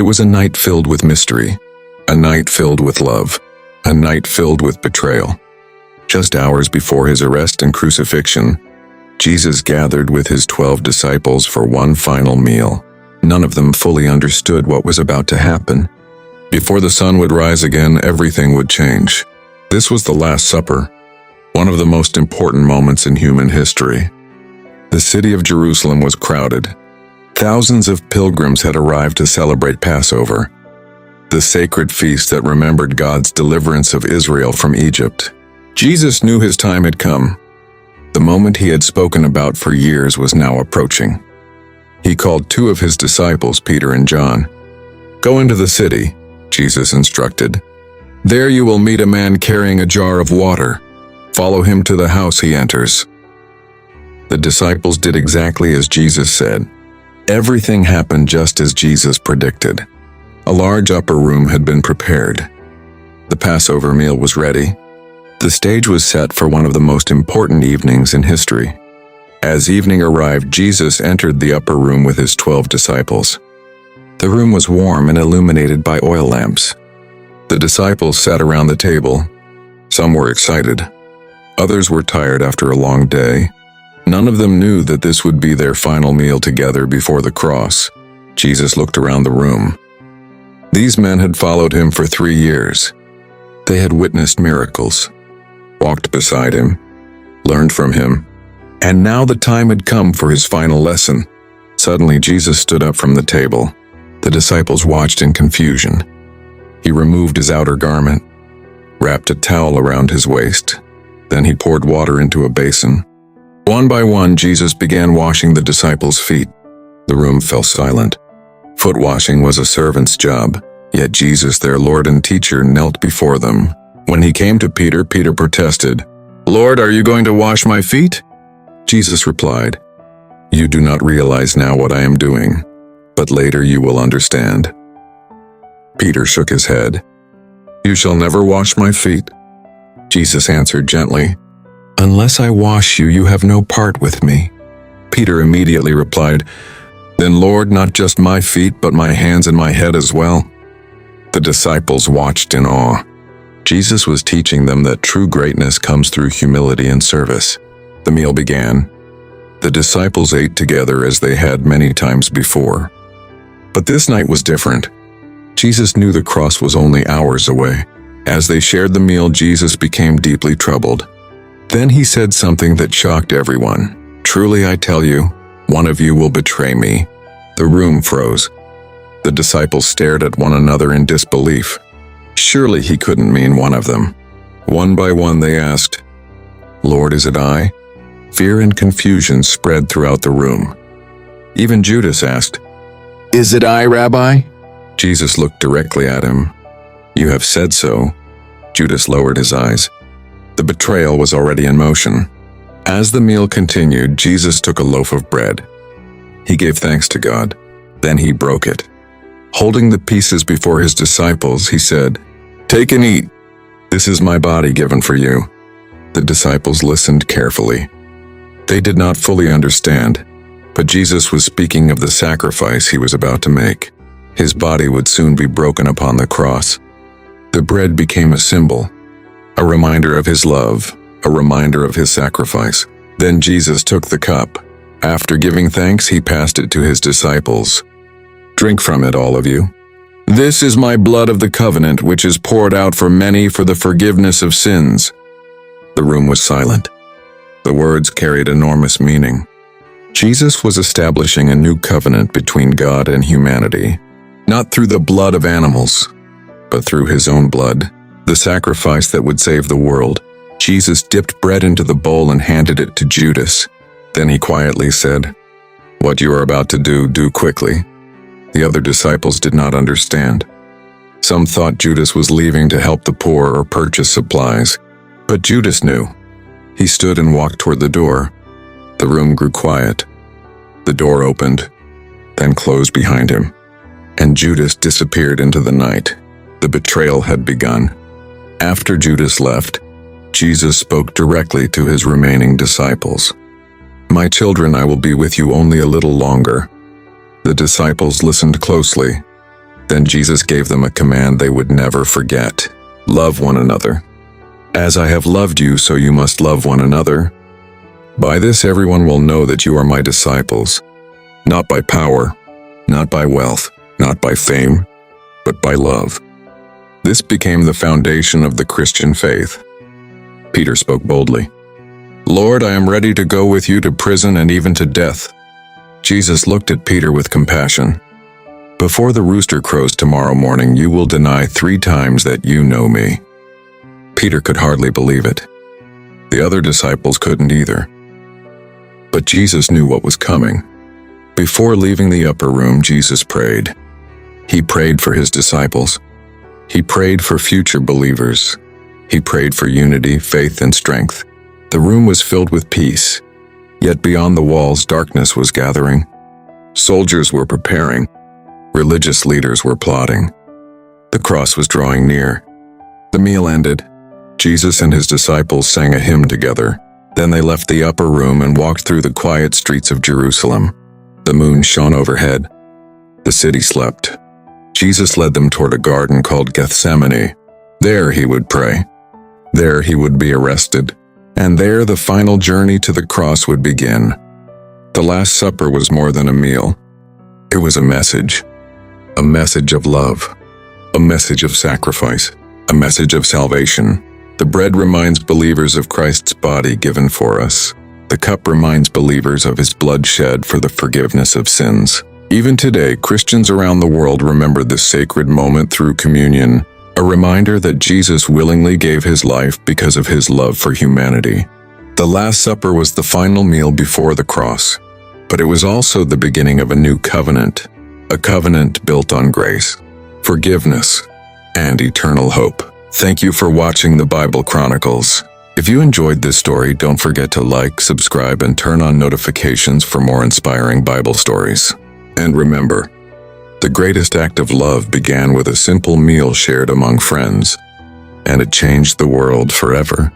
was a night filled with mystery, a night filled with love, a night filled with betrayal. Just hours before his arrest and crucifixion, Jesus gathered with his 12 disciples for one final meal. None of them fully understood what was about to happen. Before the sun would rise again, everything would change. This was the Last Supper, one of the most important moments in human history. The city of Jerusalem was crowded. Thousands of pilgrims had arrived to celebrate Passover, the sacred feast that remembered God's deliverance of Israel from Egypt. Jesus knew his time had come. The moment he had spoken about for years was now approaching. He called 2 of his disciples, Peter and John. "Go into the city," Jesus instructed. "There you will meet a man carrying a jar of water. Follow him to the house he enters." The disciples did exactly as Jesus said. Everything happened just as Jesus predicted. A large upper room had been prepared. The Passover meal was ready. The stage was set for one of the most important evenings in history. As evening arrived, Jesus entered the upper room with his 12 disciples. The room was warm and illuminated by oil lamps. The disciples sat around the table. Some were excited. Others were tired after a long day. None of them knew that this would be their final meal together before the cross. Jesus looked around the room. These men had followed him for 3 years. They had witnessed miracles, walked beside him, learned from him, and now the time had come for his final lesson. Suddenly, Jesus stood up from the table. The disciples watched in confusion. He removed his outer garment, wrapped a towel around his waist. Then he poured water into a basin. One by one, Jesus began washing the disciples' feet. The room fell silent. Foot washing was a servant's job, yet Jesus, their Lord and teacher, knelt before them. When he came to Peter, Peter protested, "Lord, are you going to wash my feet?" Jesus replied, "You do not realize now what I am doing, but later you will understand." Peter shook his head. "You shall never wash my feet." Jesus answered gently, "Unless I wash you, you have no part with me." Peter immediately replied, "Then Lord, not just my feet, but my hands and my head as well." The disciples watched in awe. Jesus was teaching them that true greatness comes through humility and service. The meal began. The disciples ate together as they had many times before. But this night was different. Jesus knew the cross was only hours away. As they shared the meal, Jesus became deeply troubled. Then he said something that shocked everyone. "Truly I tell you, one of you will betray me." The room froze. The disciples stared at one another in disbelief. Surely he couldn't mean one of them. One by one they asked, "Lord, is it I?" Fear and confusion spread throughout the room. Even Judas asked, "Is it I, Rabbi?" Jesus looked directly at him. "You have said so." Judas lowered his eyes. The betrayal was already in motion. As the meal continued, Jesus took a loaf of bread. He gave thanks to God. Then he broke it. Holding the pieces before his disciples, he said, "Take and eat. This is my body given for you." The disciples listened carefully. They did not fully understand, but Jesus was speaking of the sacrifice he was about to make. His body would soon be broken upon the cross. The bread became a symbol, a reminder of his love, a reminder of his sacrifice. Then Jesus took the cup. After giving thanks, he passed it to his disciples. "Drink from it, all of you. This is my blood of the covenant, which is poured out for many for the forgiveness of sins." The room was silent. The words carried enormous meaning. Jesus was establishing a new covenant between God and humanity, not through the blood of animals, but through his own blood, the sacrifice that would save the world. Jesus dipped bread into the bowl and handed it to Judas. Then he quietly said, "What you are about to do, do quickly." The other disciples did not understand. Some thought Judas was leaving to help the poor or purchase supplies, but Judas knew. He stood and walked toward the door. The room grew quiet. The door opened, then closed behind him, and Judas disappeared into the night. The betrayal had begun. After Judas left, Jesus spoke directly to his remaining disciples. "My children, I will be with you only a little longer." The disciples listened closely. Then Jesus gave them a command they would never forget. Love one another. As I have loved you, so you must love one another. By this everyone will know that you are my disciples, not by power, not by wealth, not by fame, but by love. This became the foundation of the Christian faith. Peter spoke boldly. Lord, I am ready to go with you to prison and even to death. Jesus looked at Peter with compassion. Before the rooster crows tomorrow morning, you will deny 3 times that you know me. Peter could hardly believe it. The other disciples couldn't either. But Jesus knew what was coming. Before leaving the upper room, Jesus prayed. He prayed for his disciples. He prayed for future believers. He prayed for unity, faith, and strength. The room was filled with peace, yet beyond the walls, darkness was gathering. Soldiers were preparing. Religious leaders were plotting. The cross was drawing near. The meal ended. Jesus and his disciples sang a hymn together. Then they left the upper room and walked through the quiet streets of Jerusalem. The moon shone overhead. The city slept. Jesus led them toward a garden called Gethsemane. There he would pray. There he would be arrested. And there the final journey to the cross would begin. The Last Supper was more than a meal. It was a message of love, a message of sacrifice, a message of salvation. The bread reminds believers of Christ's body given for us. The cup reminds believers of his blood shed for the forgiveness of sins. Even today, Christians around the world remember this sacred moment through communion, a reminder that Jesus willingly gave his life because of his love for humanity. The Last Supper was the final meal before the cross, but it was also the beginning of a new covenant, a covenant built on grace, forgiveness, and eternal hope. Thank you for watching the Bible Chronicles. If you enjoyed this story, don't forget to like, subscribe, and turn on notifications for more inspiring Bible stories. And remember, the greatest act of love began with a simple meal shared among friends, and it changed the world forever.